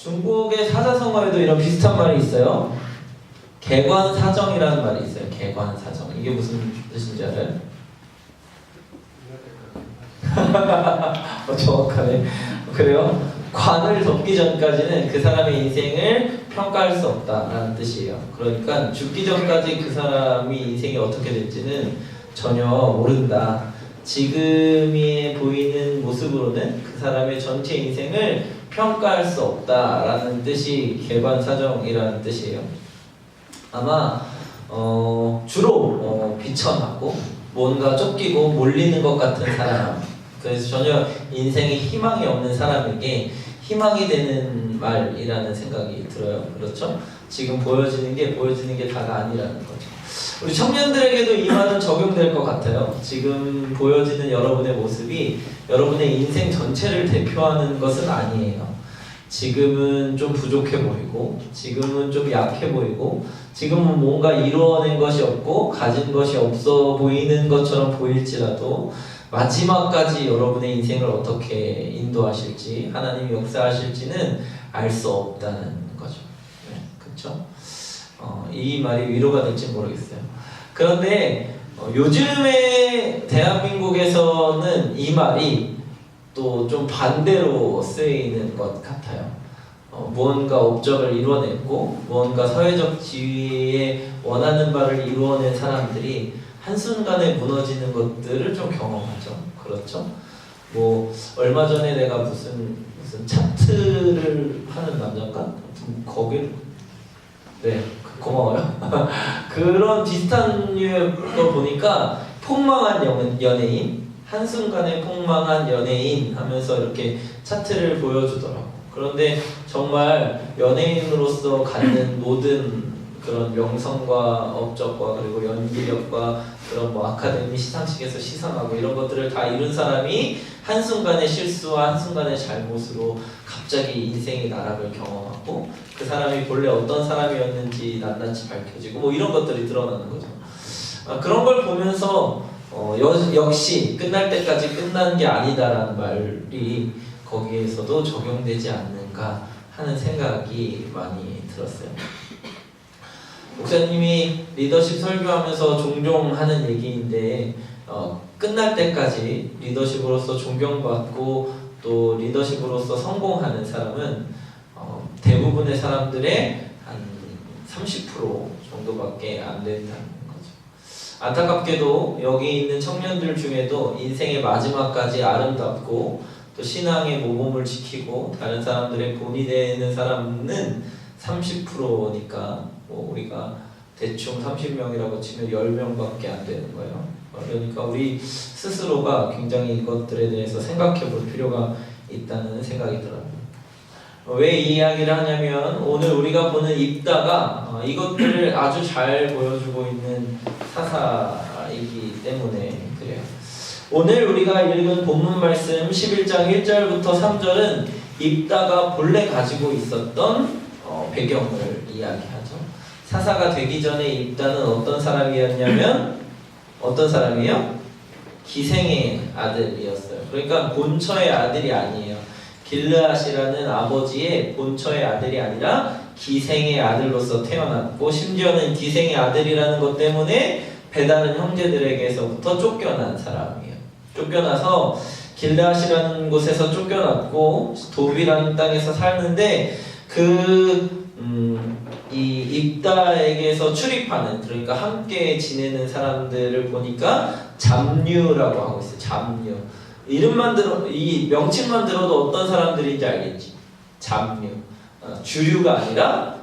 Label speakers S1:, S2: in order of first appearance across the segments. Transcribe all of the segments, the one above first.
S1: 중국의 사자성어에도 이런 비슷한 말이 있어요. 개관사정이라는 말이 있어요. 개관사정. 이게 무슨 뜻인지 알아요? 정확하네. 그래요? 관을 덮기 전까지는 그 사람의 인생을 평가할 수 없다라는 뜻이에요. 그러니까 죽기 전까지 그 사람이 인생이 어떻게 될지는 전혀 모른다. 지금이 보이는 모습으로는 그 사람의 전체 인생을 평가할 수 없다라는 뜻이 개관사정이라는 뜻이에요. 아마 주로 비천하고 뭔가 쫓기고 몰리는 것 같은 사람, 그래서 전혀 인생에 희망이 없는 사람에게 희망이 되는 말이라는 생각이 들어요. 그렇죠? 지금 보여지는 게 다가 아니라는 거죠. 우리 청년들에게도 이 말은 적용될 것 같아요. 지금 보여지는 여러분의 모습이 여러분의 인생 전체를 대표하는 것은 아니에요. 지금은 좀 부족해 보이고, 지금은 좀 약해 보이고, 지금은 뭔가 이루어낸 것이 없고 가진 것이 없어 보이는 것처럼 보일지라도 마지막까지 여러분의 인생을 어떻게 인도하실지, 하나님이 역사하실지는 알 수 없다는 거죠. 네, 그렇죠? 이 말이 위로가 될지 모르겠어요. 그런데 요즘의 대한민국에서는 이 말이 또 좀 반대로 쓰이는 것 같아요. 무언가 업적을 이뤄냈고 무언가 사회적 지위에 원하는 바를 이루어낸 사람들이 한순간에 무너지는 것들을 좀 경험하죠. 그렇죠? 뭐 얼마 전에 내가 무슨 차트를 하는 남자인가? 거기 네, 고마워요. 그런 비슷한 류의 거 보니까 폭망한 연예인, 한순간에 폭망한 연예인 하면서 이렇게 차트를 보여주더라고. 그런데 정말 연예인으로서 갖는 모든 그런 명성과 업적과 그리고 연기력과 그런 뭐 아카데미 시상식에서 시상하고 이런 것들을 다 이룬 사람이 한순간의 실수와 한순간의 잘못으로 갑자기 인생의 나락을 경험하고 그 사람이 본래 어떤 사람이었는지 낱낱이 밝혀지고 뭐 이런 것들이 드러나는 거죠. 그런 걸 보면서 역시 끝날 때까지 끝난 게 아니다라는 말이 거기에서도 적용되지 않는가 하는 생각이 많이 들었어요. 목사님이 리더십 설교하면서 종종 하는 얘기인데 끝날 때까지 리더십으로서 존경받고 또 리더십으로서 성공하는 사람은 대부분의 사람들의 한 30% 정도밖에 안 된다는 거죠. 안타깝게도 여기 있는 청년들 중에도 인생의 마지막까지 아름답고 또 신앙의 모범을 지키고 다른 사람들의 본이 되는 사람은 30%니까 뭐 우리가 대충 30명이라고 치면 10명밖에 안 되는 거예요. 그러니까 우리 스스로가 굉장히 이것들에 대해서 생각해 볼 필요가 있다는 생각이 들어요. 왜 이 이야기를 하냐면 오늘 우리가 보는 입다가 이것들을 아주 잘 보여주고 있는 사사이기 때문에 그래요. 오늘 우리가 읽은 본문 말씀 11장 1절부터 3절은 입다가 본래 가지고 있었던 배경을 이야기하죠. 사사가 되기 전에 입다는 어떤 사람이었냐면 어떤 사람이에요? 기생의 아들이었어요. 그러니까 본처의 아들이 아니에요. 길르앗이라는 아버지의 본처의 아들이 아니라 기생의 아들로서 태어났고 심지어는 기생의 아들이라는 것 때문에 배다른 형제들에게서부터 쫓겨난 사람이에요. 쫓겨나서 길르앗이라는 곳에서 쫓겨났고 도비라는 땅에서 살는데 이 입다에게서 출입하는 그러니까 함께 지내는 사람들을 보니까 잡류라고 하고 있어요. 잡류. 이름만 들어 이 명칭만 들어도 어떤 사람들인지 알겠지. 잡류. 주류가 아니라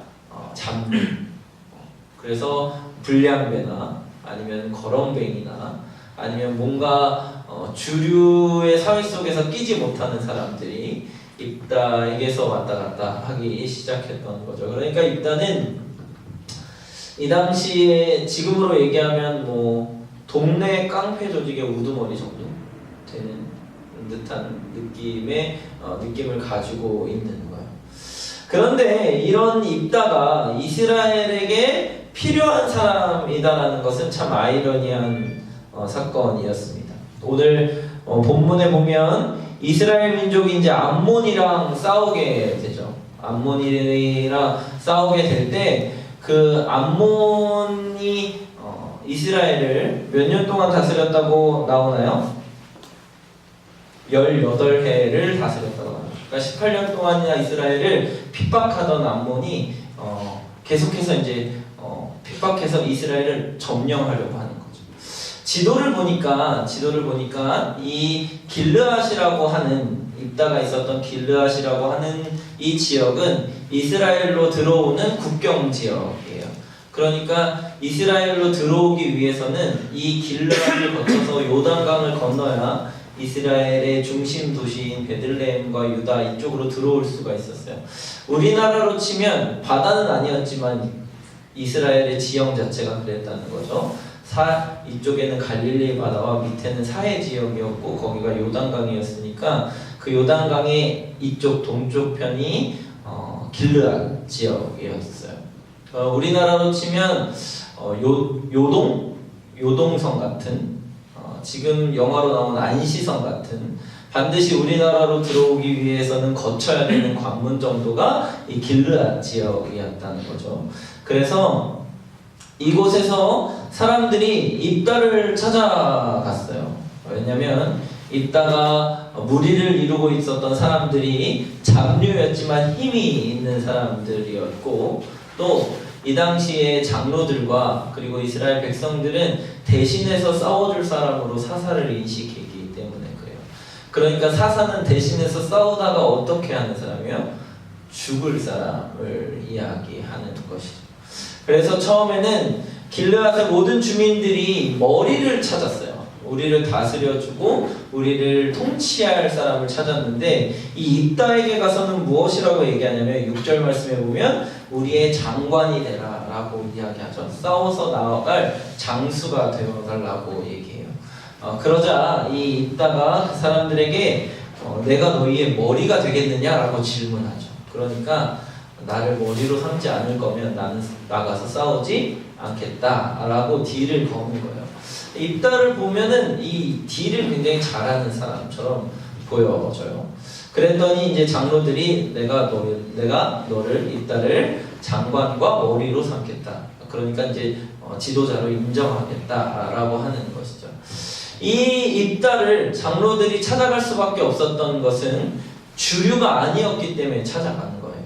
S1: 잡류. 그래서 불량배나 아니면 거렁뱅이나 아니면 뭔가 주류의 사회 속에서 끼지 못하는 사람들이 입다에게서 왔다 갔다 하기 시작했던 거죠. 그러니까 입다는 이 당시에 지금으로 얘기하면 뭐 동네 깡패 조직의 우두머리 정도 되는 듯한 느낌을 가지고 있는 거예요. 그런데 이런 입다가 이스라엘에게 필요한 사람이다라는 것은 참 아이러니한 사건이었습니다. 오늘 본문에 보면 이스라엘 민족이 이제 암몬이랑 싸우게 되죠. 암몬이랑 싸우게 될 때 그 암몬이 이스라엘을 몇 년 동안 다스렸다고 나오나요? 18해를 다스렸다고 합니다. 그러니까 18년 동안이나 이스라엘을 핍박하던 암몬이 계속해서 이제 핍박해서 이스라엘을 점령하려고 하는 거죠. 지도를 보니까 이 길르앗이라고 하는 입다가 있었던 길르앗이라고 하는 이 지역은 이스라엘로 들어오는 국경 지역이에요. 그러니까 이스라엘로 들어오기 위해서는 이 길르앗을 거쳐서 요단강을 건너야 이스라엘의 중심 도시인 베들레헴과 유다 이쪽으로 들어올 수가 있었어요. 우리나라로 치면 바다는 아니었지만 이스라엘의 지형 자체가 그랬다는 거죠. 이쪽에는 갈릴리 바다와 밑에는 사해 지역이었고 거기가 요단강이었으니까 그 요단강의 이쪽 동쪽 편이 길르앗 지역이었어요. 우리나라로 치면 요동성 같은 지금 영화로 나온 안시성 같은 반드시 우리나라로 들어오기 위해서는 거쳐야 되는 관문 정도가 이 길르앗 지역이었다는 거죠. 그래서 이곳에서 사람들이 입다를 찾아갔어요. 왜냐면 입다가 무리를 이루고 있었던 사람들이 잡류였지만 힘이 있는 사람들이었고 또 이 당시에 장로들과 그리고 이스라엘 백성들은 대신해서 싸워줄 사람으로 사사를 인식했기 때문에 그래요. 그러니까 사사는 대신해서 싸우다가 어떻게 하는 사람이요? 죽을 사람을 이야기하는 것이죠. 그래서 처음에는 길르앗의 모든 주민들이 머리를 찾았어요. 우리를 다스려주고 우리를 통치할 사람을 찾았는데 이 입다에게 가서는 무엇이라고 얘기하냐면 6절 말씀에 보면 우리의 장관이 되라 라고 이야기하죠. 싸워서 나아갈 장수가 되어달라고 얘기해요. 그러자 이 입다가 그 사람들에게 내가 너희의 머리가 되겠느냐라고 질문하죠. 그러니까 나를 머리로 삼지 않을 거면 나는 나가서 싸우지 않겠다라고 딜을 거는 거예요. 입다를 보면은 이 딜을 굉장히 잘하는 사람처럼 보여져요. 그랬더니 이제 장로들이 내가 너를 입다를 장관과 머리로 삼겠다. 그러니까 이제 지도자로 인정하겠다라고 하는 것이죠. 이 입다를 장로들이 찾아갈 수밖에 없었던 것은 주류가 아니었기 때문에 찾아가는 거예요.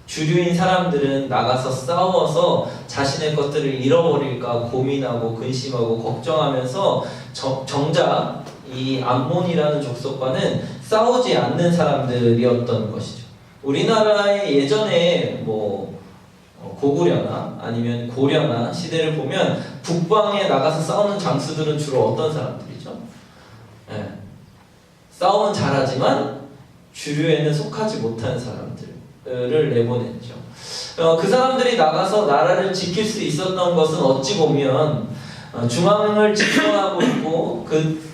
S1: 주류인 사람들은 나가서 싸워서 자신의 것들을 잃어버릴까 고민하고 근심하고 걱정하면서 정작 이 암몬이라는 족속과는 싸우지 않는 사람들이었던 것이죠. 우리나라의 예전에 고구려나 아니면 고려나 시대를 보면 북방에 나가서 싸우는 장수들은 주로 어떤 사람들이죠? 싸움은 잘하지만 주류에는 속하지 못한 사람들을 내보냈죠. 그 사람들이 나가서 나라를 지킬 수 있었던 것은 어찌 보면 중앙을 집권하고 있고 그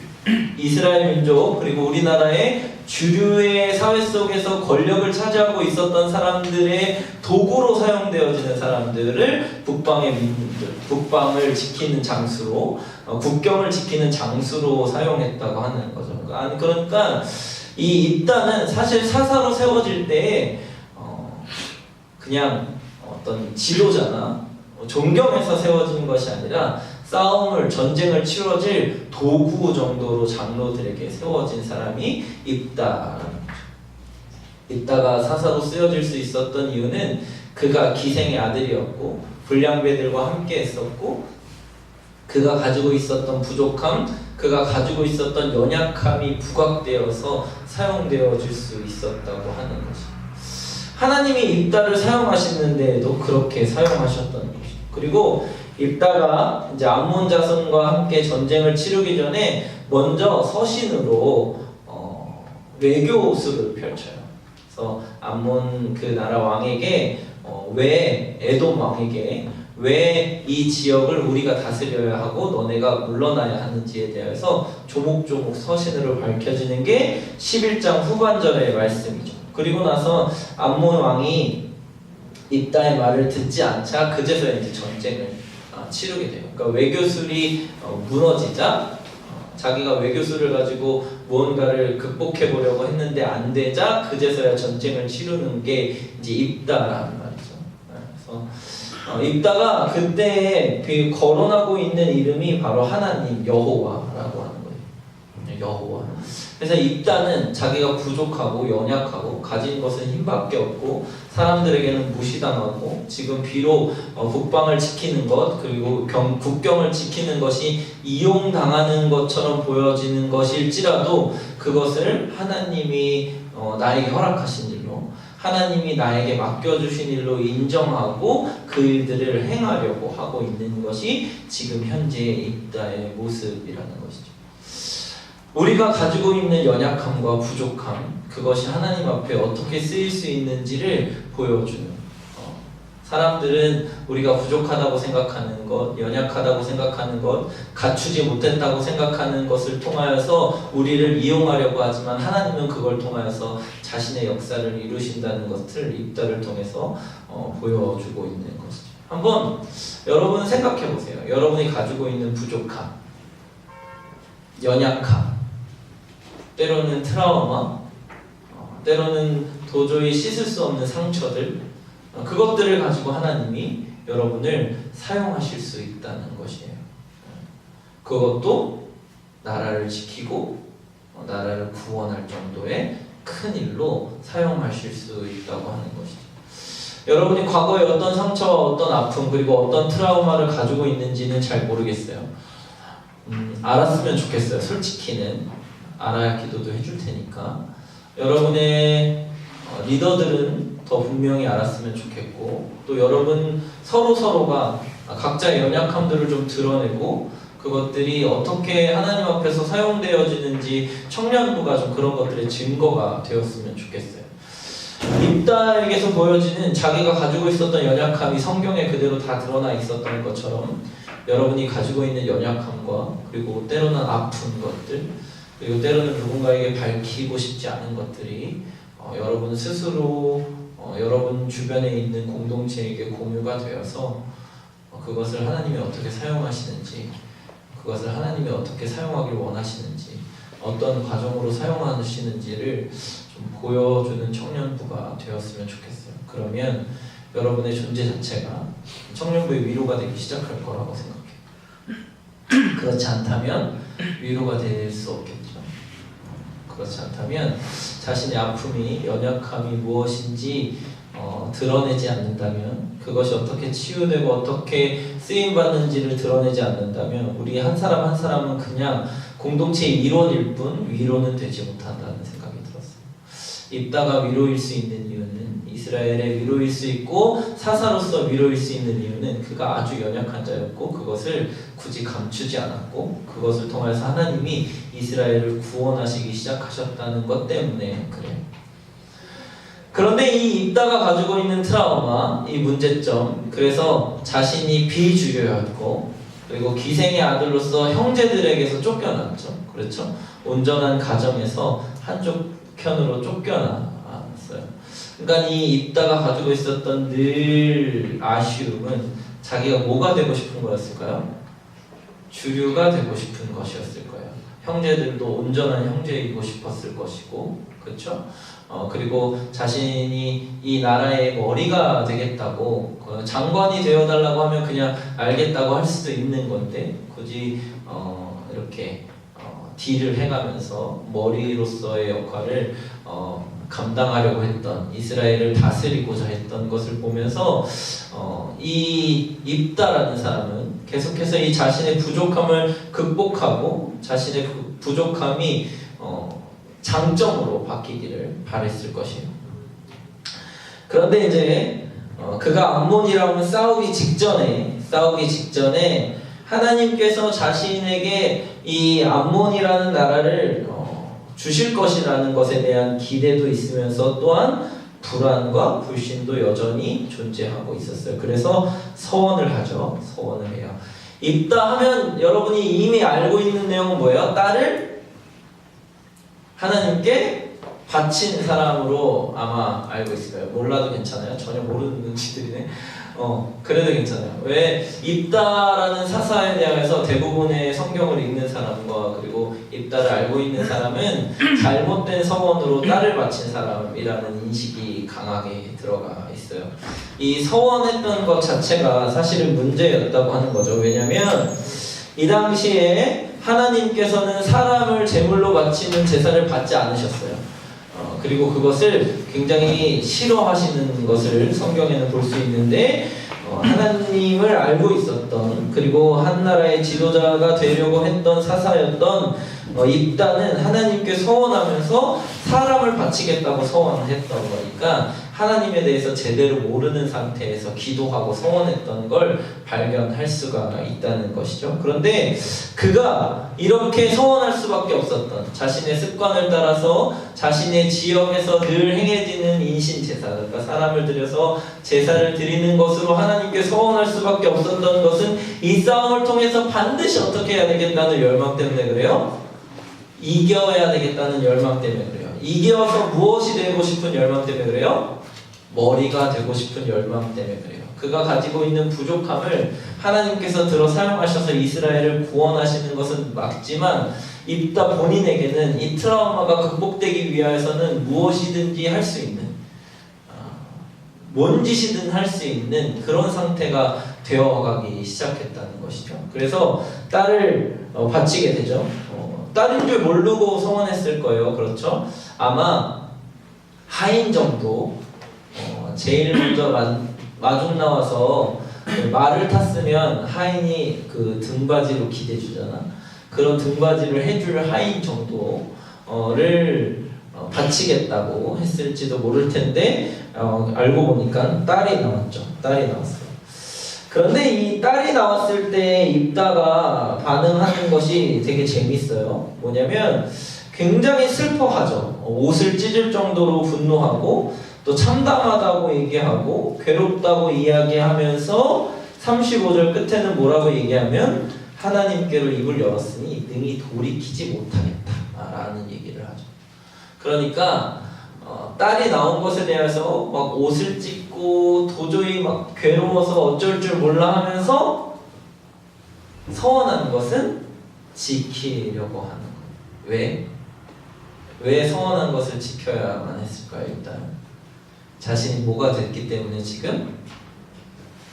S1: 이스라엘 민족 그리고 우리나라의 주류의 사회 속에서 권력을 차지하고 있었던 사람들의 도구로 사용되어지는 사람들을 북방의 민들, 북방을 지키는 장수로 국경을 지키는 장수로 사용했다고 하는 거죠. 그러니까 이 입다는 사실 사사로 세워질 때 그냥 어떤 지도자나 존경해서 세워지는 것이 아니라 전쟁을 치러질 도구 정도로 장로들에게 세워진 사람이 입다라는 거죠. 입다가 사사로 쓰여질 수 있었던 이유는 그가 기생의 아들이었고 불량배들과 함께 했었고 그가 가지고 있었던 부족함, 그가 가지고 있었던 연약함이 부각되어서 사용되어질 수 있었다고 하는 것이죠. 하나님이 입다를 사용하시는데도 그렇게 사용하셨던 것이죠. 그리고 입다가 이제 암몬 자손과 함께 전쟁을 치르기 전에 먼저 서신으로 외교수를 펼쳐요. 그래서 암몬 그 나라 왕에게 왜 에돔 왕에게 왜 이 지역을 우리가 다스려야 하고 너네가 물러나야 하는지에 대해서 조목조목 서신으로 밝혀지는 게 11장 후반절의 말씀이죠. 그리고 나서 암몬 왕이 입다의 말을 듣지 않자 그제서야 이제 전쟁을 치르게 돼요. 그러니까 외교술이 무너지자 자기가 외교수를 가지고 무언가를 극복해 보려고 했는데 안 되자 그제서야 전쟁을 치르는 게 이제 입다라는 말이죠. 그래서 입다가 그때 거론하고 있는 이름이 바로 하나님 여호와라고 하는 거예요. 여호와. 그래서 입다는 자기가 부족하고 연약하고 가진 것은 힘밖에 없고 사람들에게는 무시당하고 지금 비록 국방을 지키는 것 그리고 국경을 지키는 것이 이용당하는 것처럼 보여지는 것일지라도 그것을 하나님이 나에게 허락하신 일로 하나님이 나에게 맡겨주신 일로 인정하고 그 일들을 행하려고 하고 있는 것이 지금 현재의 입다의 모습이라는 것이죠. 우리가 가지고 있는 연약함과 부족함 그것이 하나님 앞에 어떻게 쓰일 수 있는지를 보여주는 사람들은 우리가 부족하다고 생각하는 것, 연약하다고 생각하는 것, 갖추지 못했다고 생각하는 것을 통하여서 우리를 이용하려고 하지만 하나님은 그걸 통하여서 자신의 역사를 이루신다는 것을 입다를 통해서 보여주고 있는 것이죠. 한번 여러분 생각해 보세요. 여러분이 가지고 있는 부족함, 연약함, 때로는 트라우마, 때로는 도저히 씻을 수 없는 상처들 그것들을 가지고 하나님이 여러분을 사용하실 수 있다는 것이에요. 그것도 나라를 지키고 나라를 구원할 정도의 큰 일로 사용하실 수 있다고 하는 것이죠. 여러분이 과거에 어떤 상처, 어떤 아픔 그리고 어떤 트라우마를 가지고 있는지는 잘 모르겠어요. 알았으면 좋겠어요. 솔직히는 알아야 기도도 해줄 테니까 여러분의 리더들은 더 분명히 알았으면 좋겠고 또 여러분 서로가 각자의 연약함들을 좀 드러내고 그것들이 어떻게 하나님 앞에서 사용되어지는지 청년부가 좀 그런 것들의 증거가 되었으면 좋겠어요. 입다에게서 보여지는 자기가 가지고 있었던 연약함이 성경에 그대로 다 드러나 있었던 것처럼 여러분이 가지고 있는 연약함과 그리고 때로는 아픈 것들 그리고 때로는 누군가에게 밝히고 싶지 않은 것들이 여러분 스스로 여러분 주변에 있는 공동체에게 공유가 되어서 그것을 하나님이 어떻게 사용하시는지 그것을 하나님이 어떻게 사용하길 원하시는지 어떤 과정으로 사용하시는지를 좀 보여주는 청년부가 되었으면 좋겠어요. 그러면 여러분의 존재 자체가 청년부의 위로가 되기 시작할 거라고 생각해요. 그렇지 않다면 위로가 될 수 없겠죠. 그렇지 않다면 자신의 아픔이 연약함이 무엇인지 드러내지 않는다면 그것이 어떻게 치유되고 어떻게 쓰임받는지를 드러내지 않는다면 우리 한 사람 한 사람은 그냥 공동체의 일원일 뿐 위로는 되지 못한다는 생각이 들었어요. 입다가 위로일 수 있는 이유는 이스라엘의 위로일 수 있고 사사로서 위로일 수 있는 이유는 그가 아주 연약한 자였고 그것을 굳이 감추지 않았고 그것을 통해서 하나님이 이스라엘을 구원하시기 시작하셨다는 것 때문에 그래요. 그런데 이 입다가 가지고 있는 트라우마, 이 문제점 그래서 자신이 비주류였고 그리고 기생의 아들로서 형제들에게서 쫓겨났죠. 그렇죠? 온전한 가정에서 한쪽 편으로 쫓겨났어요. 그러니까 이 입다가 가지고 있었던 늘 아쉬움은 자기가 뭐가 되고 싶은 거였을까요? 주류가 되고 싶은 것이었을 거예요. 형제들도 온전한 형제이고 싶었을 것이고, 그렇죠? 그리고 자신이 이 나라의 머리가 되겠다고 장관이 되어달라고 하면 그냥 알겠다고 할 수도 있는 건데 굳이 이렇게 딜을 해가면서 머리로서의 역할을 감당하려고 했던 이스라엘을 다스리고자 했던 것을 보면서 이 입다라는 사람은 계속해서 이 자신의 부족함을 극복하고 자신의 그 부족함이 장점으로 바뀌기를 바랬을 것이에요. 그런데 이제 그가 암몬이랑 싸우기 직전에 하나님께서 자신에게 이 암몬이라는 나라를 주실 것이라는 것에 대한 기대도 있으면서 또한 불안과 불신도 여전히 존재하고 있었어요. 그래서 서원을 하죠. 서원을 해요. 입다 하면 여러분이 이미 알고 있는 내용은 뭐예요? 딸을 하나님께 바친 사람으로 아마 알고 있을 거예요. 몰라도 괜찮아요. 전혀 모르는 눈치들이네. 그래도 괜찮아요. 왜 입다라는 사사에 대해서 대부분의 성경을 읽는 사람과 그리고 입다를 알고 있는 사람은 잘못된 서원으로 딸을 바친 사람이라는 인식이 강하게 들어가 있어요. 이 서원했던 것 자체가 사실은 문제였다고 하는 거죠. 왜냐하면 이 당시에 하나님께서는 사람을 제물로 바치는 제사를 받지 않으셨어요. 그리고 그것을 굉장히 싫어하시는 것을 성경에는 볼 수 있는데 하나님을 알고 있었던, 그리고 한 나라의 지도자가 되려고 했던 사사였던 입다는 하나님께 서원하면서 사람을 바치겠다고 서원을 했던 거니까 하나님에 대해서 제대로 모르는 상태에서 기도하고 서원했던 걸 발견할 수가 있다는 것이죠. 그런데 그가 이렇게 서원할 수밖에 없었던, 자신의 습관을 따라서 자신의 지역에서 늘 행해지는 인신제사, 그러니까 사람을 들여서 제사를 드리는 것으로 하나님께 서원할 수밖에 없었던 것은 이 싸움을 통해서 반드시 어떻게 해야 되겠다는 열망 때문에 그래요? 이겨야 되겠다는 열망 때문에 그래요. 이겨서 무엇이 되고 싶은 열망 때문에 그래요? 머리가 되고 싶은 열망 때문에 그래요. 그가 가지고 있는 부족함을 하나님께서 들어 사용하셔서 이스라엘을 구원하시는 것은 맞지만 입다 본인에게는 이 트라우마가 극복되기 위해서는 무엇이든지 할 수 있는, 뭔 짓이든 할 수 있는 그런 상태가 되어가기 시작했다는 것이죠. 그래서 딸을 바치게 되죠. 딸인 줄 모르고 서원했을 거예요. 그렇죠? 아마 하인 정도, 제일 먼저 마중 나와서 말을 탔으면 하인이 그 등받이로 기대주잖아. 그런 등받이를 해줄 하인 정도를 바치겠다고 했을지도 모를 텐데 알고 보니까 딸이 나왔죠. 딸이 나왔어요. 그런데 이 딸이 나왔을 때 입다가 반응하는 것이 되게 재밌어요. 뭐냐면 굉장히 슬퍼하죠. 옷을 찢을 정도로 분노하고 또 참담하다고 얘기하고 괴롭다고 이야기하면서 35절 끝에는 뭐라고 얘기하면 하나님께로 입을 열었으니 능히 돌이키지 못하겠다 라는 얘기를 하죠. 그러니까 딸이 나온 것에 대해서 막 옷을 찢고 도저히 막 괴로워서 어쩔 줄 몰라 하면서 서원한 것은 지키려고 하는 거예요. 왜 서원한 것을 지켜야만 했을까요? 일단 자신이 뭐가 됐기 때문에, 지금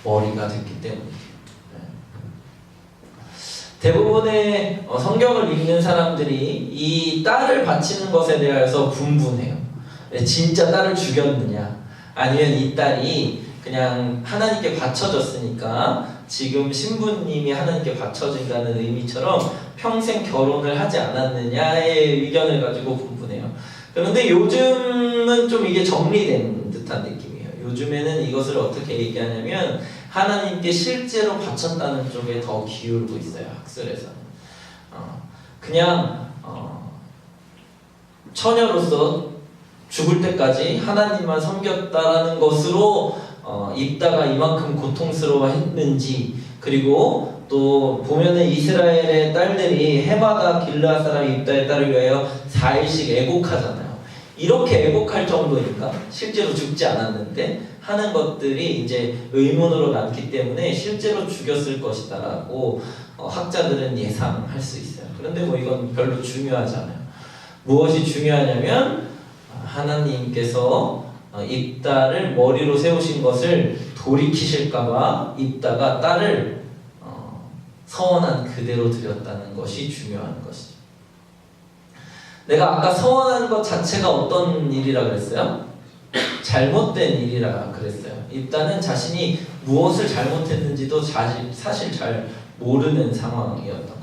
S1: 머리가 됐기 때문이에요. 대부분의 성경을 읽는 사람들이 이 딸을 바치는 것에 대해서 분분해요. 진짜 딸을 죽였느냐, 아니면 이 딸이 그냥 하나님께 바쳐졌으니까 지금 신부님이 하나님께 바쳐진다는 의미처럼 평생 결혼을 하지 않았느냐의 의견을 가지고 분분해요. 그런데 요즘은 좀 이게 정리된 듯한 느낌이에요. 요즘에는 이것을 어떻게 얘기하냐면 하나님께 실제로 바쳤다는 쪽에 더 기울고 있어요. 학술에서는 그냥 처녀로서 죽을 때까지 하나님만 섬겼다라는 것으로 입다가 이만큼 고통스러워했는지, 그리고 또 보면은 이스라엘의 딸들이 해마다 길르앗 사람 입다의 딸을 위하여 4일씩 애곡하잖아요. 이렇게 애곡할 정도니까 실제로 죽지 않았는데 하는 것들이 이제 의문으로 남기 때문에 실제로 죽였을 것이다라고 학자들은 예상할 수 있어요. 그런데 뭐 이건 별로 중요하지 않아요. 무엇이 중요하냐면 하나님께서 입다를 머리로 세우신 것을 돌이키실까봐 입다가 딸을 서원한 그대로 드렸다는 것이 중요한 것이죠. 내가 아까 서원한 것 자체가 어떤 일이라 그랬어요? 잘못된 일이라 그랬어요. 입다는 자신이 무엇을 잘못했는지도 사실 잘 모르는 상황이었던 거죠.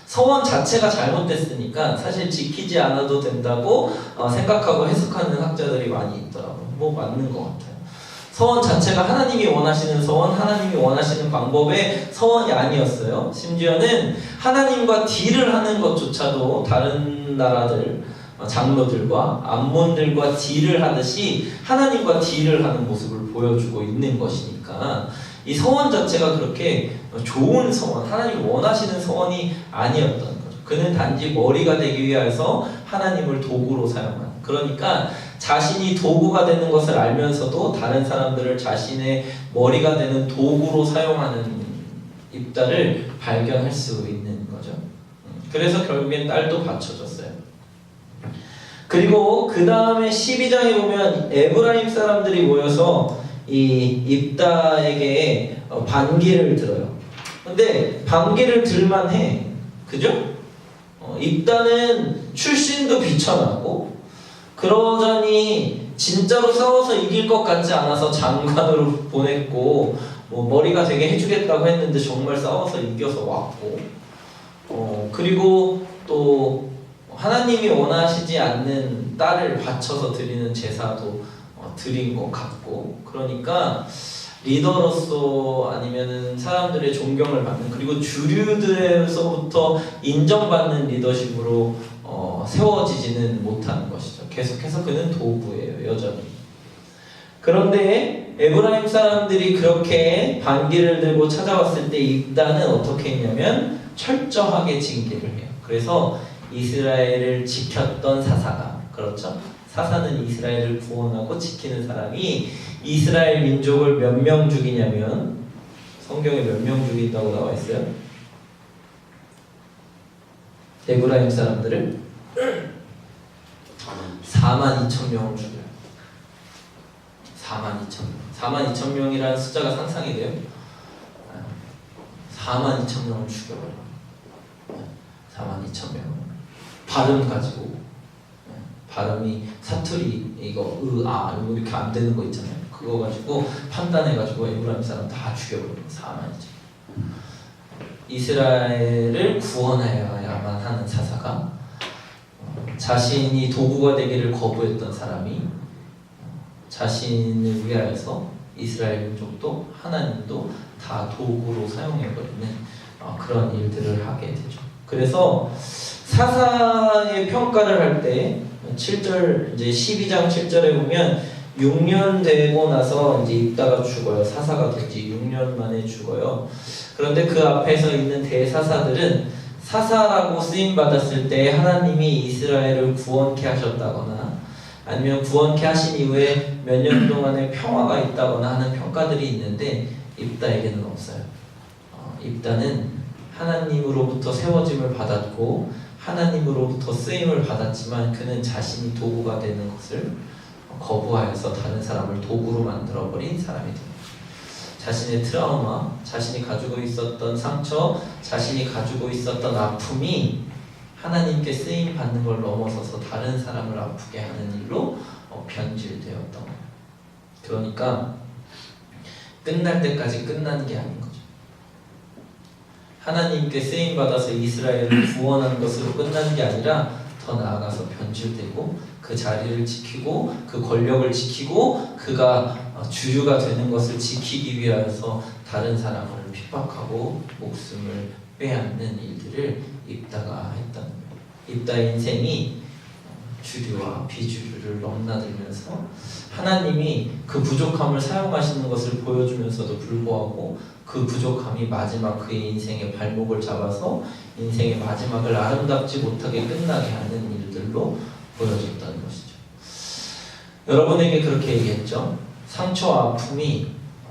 S1: 서원 자체가 잘못됐으니까 사실 지키지 않아도 된다고 생각하고 해석하는 학자들이 많이 있더라고요. 뭐 맞는 것 같아요. 서원 자체가 하나님이 원하시는 서원, 하나님이 원하시는 방법의 서원이 아니었어요. 심지어는 하나님과 딜을 하는 것조차도 다른 나라들 장로들과 암몬들과 딜을 하듯이 하나님과 딜을 하는 모습을 보여주고 있는 것이니까 이 서원 자체가 그렇게 좋은 서원, 하나님이 원하시는 서원이 아니었던 거죠. 그는 단지 머리가 되기 위해서 하나님을 도구로 사용하는, 그러니까 자신이 도구가 되는 것을 알면서도 다른 사람들을 자신의 머리가 되는 도구로 사용하는 입다를 발견할 수 있는 거죠. 그래서 결국엔 딸도 바쳐졌어요. 그리고 그 다음에 12장에 보면 에브라임 사람들이 모여서 이 입다에게 반기를 들어요. 근데 반기를 들만해, 그죠? 입다는 출신도 비천하고 그러자니 진짜로 싸워서 이길 것 같지 않아서 장관으로 보냈고 뭐 머리가 되게 해주겠다고 했는데 정말 싸워서 이겨서 왔고 그리고 또 하나님이 원하시지 않는 딸을 바쳐서 드리는 제사도 드린 것 같고, 그러니까 리더로서 아니면은 사람들의 존경을 받는, 그리고 주류들에서부터 인정받는 리더십으로 세워지지는 못하는 것이죠. 계속해서 그는 도구예요, 여전히. 그런데 에브라임 사람들이 그렇게 반기를 들고 찾아왔을 때 입다는 어떻게 했냐면 철저하게 징계를 해요. 그래서 이스라엘을 지켰던 사사가, 그렇죠? 사사는 이스라엘을 구원하고 지키는 사람이 이스라엘 민족을 몇 명 죽이냐면, 성경에 몇 명 죽인다고 나와 있어요? 에브라임 사람들을 42,000명을 죽여요. 42,000명. 42,000명이라는 숫자가 상상이 돼요? 42,000명을 죽여버려요. 42,000명. 발음 가지고, 발음이 사투리 이거 으아 이렇게 안 되는 거 있잖아요. 그거 가지고 판단해가지고 에브라임 사람 다 죽여버려요. 42,000명. 이스라엘을 구원해야만 하는 사사가 자신이 도구가 되기를 거부했던 사람이 자신을 위하여서 이스라엘 민족도 하나님도 다 도구로 사용해버리는 그런 일들을 하게 되죠. 그래서 사사의 평가를 할 때 7절 이제 12장 7절에 보면 6년 되고 나서 이제 입다가 죽어요. 사사가 된 지 6년 만에 죽어요. 그런데 그 앞에서 있는 대사사들은 사사라고 쓰임 받았을 때 하나님이 이스라엘을 구원케 하셨다거나 아니면 구원케 하신 이후에 몇 년 동안의 평화가 있다거나 하는 평가들이 있는데 입다에게는 없어요. 입다는 하나님으로부터 세워짐을 받았고 하나님으로부터 쓰임을 받았지만 그는 자신이 도구가 되는 것을 거부하여서 다른 사람을 도구로 만들어버린 사람이 됩니다. 자신의 트라우마, 자신이 가지고 있었던 상처, 자신이 가지고 있었던 아픔이 하나님께 쓰임 받는 걸 넘어서서 다른 사람을 아프게 하는 일로 변질되었던 거예요. 그러니까 끝날 때까지 끝난 게 아닌 거죠. 하나님께 쓰임 받아서 이스라엘을 구원한 것으로 끝난 게 아니라 더 나아가서 변질되고 그 자리를 지키고 그 권력을 지키고 그가 주류가 되는 것을 지키기 위하여서 다른 사람을 핍박하고 목숨을 빼앗는 일들을 입다가 했다는 거예요. 입다의 인생이 주류와 비주류를 넘나들면서 하나님이 그 부족함을 사용하시는 것을 보여주면서도 불구하고 그 부족함이 마지막 그의 인생의 발목을 잡아서 인생의 마지막을 아름답지 못하게 끝나게 하는 일들로 보여줬다는 것이죠. 여러분에게 그렇게 얘기했죠. 상처와 아픔이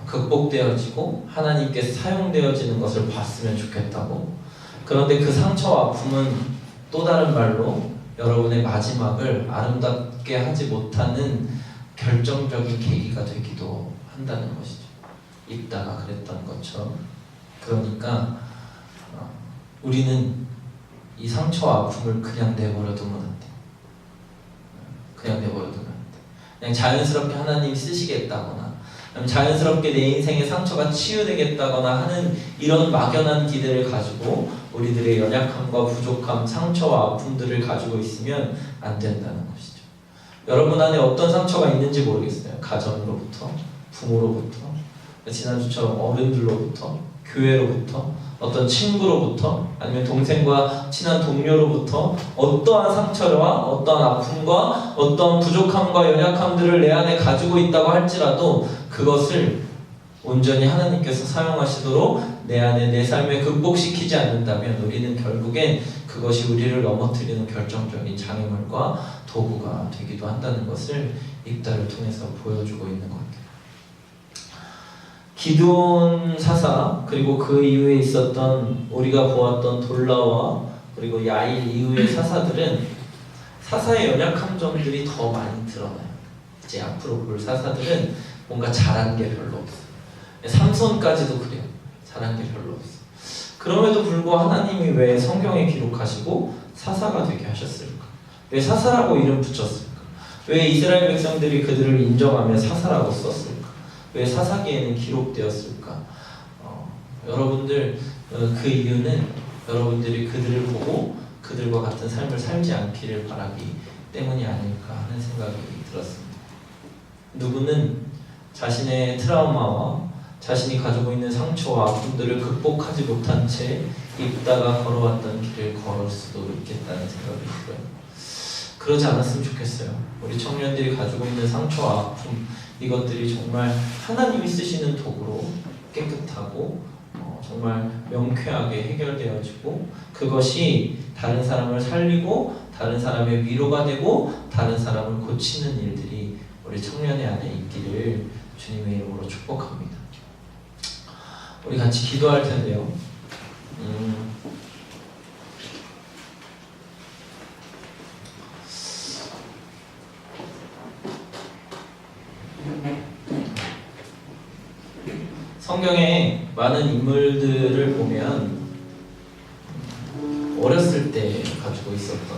S1: 극복되어지고 하나님께서 사용되어지는 것을 봤으면 좋겠다고. 그런데 그 상처와 아픔은 또 다른 말로 여러분의 마지막을 아름답게 하지 못하는 결정적인 계기가 되기도 한다는 것이죠. 입다가 그랬던 것처럼. 그러니까 우리는 이 상처와 아픔을 그냥 내버려 두면 안 돼. 그냥 내버려 두면 안 돼. 그냥 자연스럽게 하나님이 쓰시겠다거나 자연스럽게 내 인생의 상처가 치유되겠다거나 하는 이런 막연한 기대를 가지고 우리들의 연약함과 부족함, 상처와 아픔들을 가지고 있으면 안 된다는 것이죠. 여러분 안에 어떤 상처가 있는지 모르겠어요. 가정으로부터, 부모로부터, 지난주처럼 어른들로부터, 교회로부터, 어떤 친구로부터, 아니면 동생과 친한 동료로부터 어떠한 상처와 어떠한 아픔과 어떠한 부족함과 연약함들을 내 안에 가지고 있다고 할지라도 그것을 온전히 하나님께서 사용하시도록 내 안에 내 삶에 극복시키지 않는다면 우리는 결국엔 그것이 우리를 넘어뜨리는 결정적인 장애물과 도구가 되기도 한다는 것을 입다를 통해서 보여주고 있는 것 같아요. 기드온 사사 그리고 그 이후에 있었던 우리가 보았던 돌라와 그리고 야일 이후의 사사들은 사사의 연약한 점들이 더 많이 드러나요. 이제 앞으로 볼 사사들은 뭔가 잘한 게 별로 없어요. 삼손까지도 그래요. 잘한 게 별로 없어. 그럼에도 불구하고 하나님이 왜 성경에 기록하시고 사사가 되게 하셨을까? 왜 사사라고 이름 붙였을까? 왜 이스라엘 백성들이 그들을 인정하며 사사라고 썼을까? 왜 사사기에는 기록되었을까? 여러분들 그 이유는 여러분들이 그들을 보고 그들과 같은 삶을 살지 않기를 바라기 때문이 아닐까 하는 생각이 들었습니다. 누구는 자신의 트라우마와 자신이 가지고 있는 상처와 아픔들을 극복하지 못한 채 입다가 걸어왔던 길을 걸을 수도 있겠다는 생각이 들어요. 그러지 않았으면 좋겠어요. 우리 청년들이 가지고 있는 상처와 아픔, 이것들이 정말 하나님이 쓰시는 도구로 깨끗하고 정말 명쾌하게 해결되어지고 그것이 다른 사람을 살리고 다른 사람의 위로가 되고 다른 사람을 고치는 일들이 우리 청년의 안에 있기를 주님의 이름으로 축복합니다. 우리 같이 기도할 텐데요. 성경에 많은 인물들을 보면 어렸을 때 가지고 있었던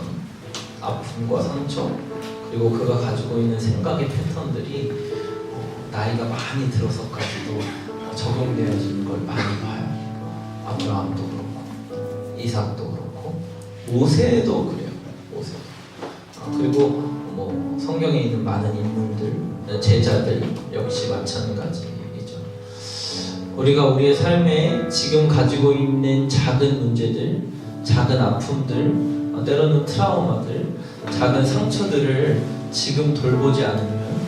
S1: 아픔과 상처, 그리고 그가 가지고 있는 생각의 패턴들이 나이가 많이 들어서까지도 적용되어지는 걸 많이 봐요. 아브라함도 그렇고 이삭도 그렇고 모세도 그래요. 모세도. 그리고 뭐 성경에 있는 많은 인물들, 제자들 역시 마찬가지죠. 우리가 우리의 삶에 지금 가지고 있는 작은 문제들, 작은 아픔들, 때로는 트라우마들, 작은 상처들을 지금 돌보지 않으면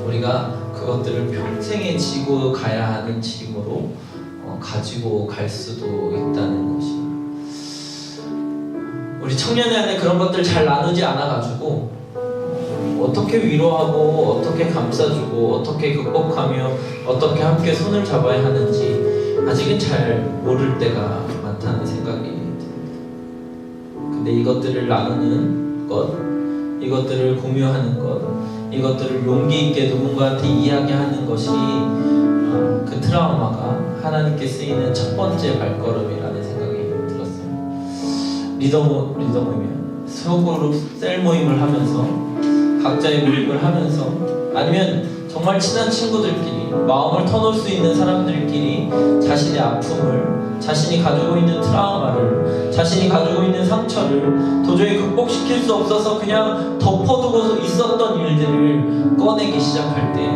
S1: 우리가 그것들을 평생에 지고 가야 하는 짐으로 가지고 갈 수도 있다는 것이에요. 우리 청년의 안에 그런 것들 잘 나누지 않아가지고 어떻게 위로하고 어떻게 감싸주고 어떻게 극복하며 어떻게 함께 손을 잡아야 하는지 아직은 잘 모를 때가 많다는 생각이 듭니다. 근데 이것들을 나누는 것, 이것들을 공유하는 것, 이것들을 용기 있게 누군가한테 이야기하는 것이 그 트라우마가 하나님께 쓰이는 첫 번째 발걸음이라는 생각이 들었어요. 리더 모임이면 소그룹 셀 모임을 하면서 각자의 모임을 하면서 아니면 정말 친한 친구들끼리 마음을 터놓을 수 있는 사람들끼리 자신의 아픔을, 자신이 가지고 있는 트라우마를, 자신이 가지고 있는 상처를 도저히 극복시킬 수 없어서 그냥 덮어두고 있었던 일들을 꺼내기 시작할 때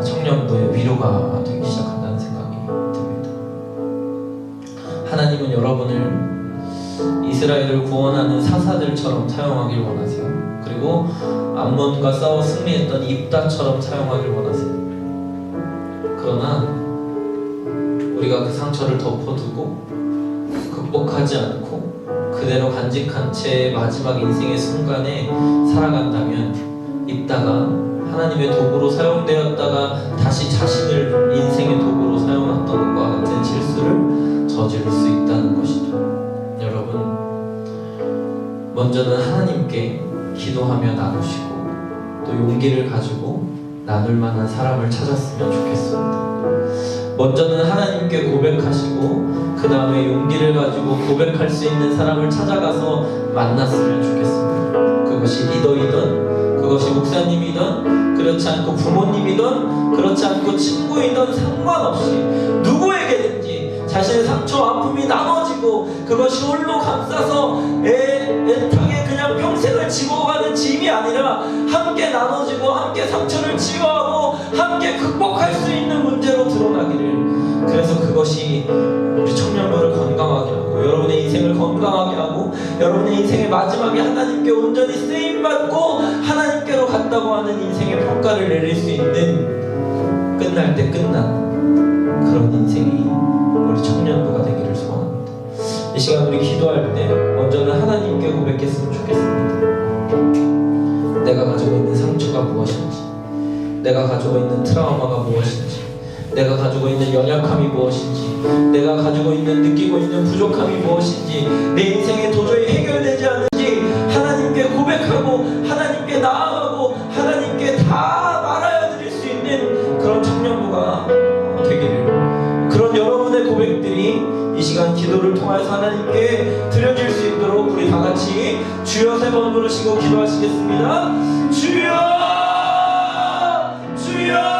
S1: 청년부의 위로가 되기 시작한다는 생각이 듭니다. 하나님은 여러분을 이스라엘을 구원하는 사사들처럼 사용하길 원하세요. 그리고 암몬과 싸워 승리했던 입다처럼 사용하길 원하세요. 그러나 우리가 그 상처를 덮어두고 극복하지 않고 그대로 간직한 채 마지막 인생의 순간에 살아간다면 입다가 하나님의 도구로 사용되었다가 다시 자신을 인생의 도구로 사용했던 것과 같은 실수를 저지를 수 있다는 것이죠. 여러분, 먼저는 하나님께 기도하며 나누시고 또 용기를 가지고 나눌 만한 사람을 찾았으면 좋겠습니다. 먼저는 하나님께 고백하시고 그 다음에 용기를 가지고 고백할 수 있는 사람을 찾아가서 만났으면 좋겠습니다. 그것이 리더이든 그것이 목사님이든 그렇지 않고 부모님이든 그렇지 않고 친구이든 상관없이 누구에게든지 자신의 상처와 아픔이 나눠지고 그것이 홀로 감싸서 애타게 그냥 평생을 지고 가는 짐이 아니라 함께 나눠지고 함께 상처를 치유하고 함께 극복할 수 있는 문제로 드러나기를, 그래서 그것이 우리 청년부를 건강하게 하고 여러분의 인생을 건강하게 하고 여러분의 인생의 마지막에 하나님께 온전히 쓰임받고 하나님께로 갔다고 하는 인생의 평가를 내릴 수 있는 끝날 때 끝난 그런 인생이 우리 청년부가 되기를 소원합니다. 이 시간 우리 기도할 때 먼저는 하나님께 고백했으면 좋겠습니다. 내가 가지고 있는 상처가 무엇인지, 내가 가지고 있는 트라우마가 무엇인지, 내가 가지고 있는 연약함이 무엇인지, 내가 가지고 있는 느끼고 있는 부족함이 무엇인지, 내 인생에 도저히 해결되지 않는지 하나님께 고백하고 하나님께 나아가고 하나님께 다 말하여 드릴 수 있는 그런 청년부가 되기를, 그런 여러분의 고백들이 이 시간 기도를 통해서 하나님께 드려질 수 있도록 우리 다 같이 주여 세 번 부르시고 기도하시겠습니다. 주여, 주여.